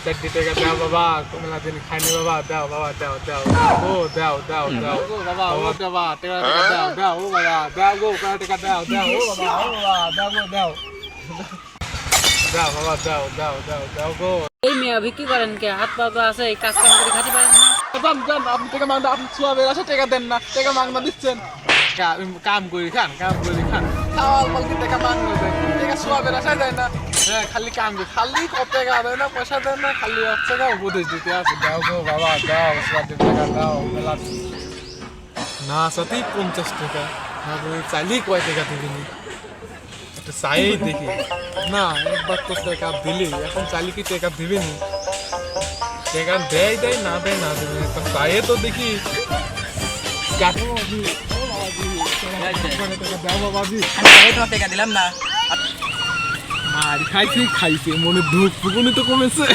চারটি টাকা দাও বাবা, কমলা দিন খাইনি বাবা, দাও বাবা, দাও দাও ও দাও দাও দাও ও বাবা, ও বাবা, টাকা দাও দাও ও বাবা, দাও গো টাকা দাও দাও ও বাবা, ও বাবা, দাও গো দাও দাও বাবা, দাও দাও দাও দাও গো। এই মেয়ে বিক্রি করেন কে? হাত পা তো আছে, এই কাজ কাম করে খাতে পারেন না। যান যান, আপনি টাকা মাংনা, আপনি সোয়াবের আছে টাকা দেন না, টাকা মাংনা দিচ্ছেন। কাম করি খান, কাম করি খান, খাওয়াল বলতে টাকা মাংনা দেয়, টাকা সোয়াবের আসা যায় না। হ্যাঁ, খালি কাম করি, খালি কত টাকা দেয় না, পয়সা দেয় না, খালি হচ্ছে গা উপদেশ দিতে আছে। দাও গো বাবা, দাও সোয়াবের টাকা দাও, মেলা না সাথেই 50 টাকা, না চাইলেই কয় টাকা দিবিনি, একটা চাই দেখি না, একবার তো টাকা দিলি, এখন চাইলে কি টাকা দিবিনি? টাকা দেয় দেয়, না দেয় না দেবে, একবার চাইয়ে তো দেখি। টাকা দিলাম না, মার খাইছে খাইছে, মনে দুঃখ ফুকুনি তো কমেছে।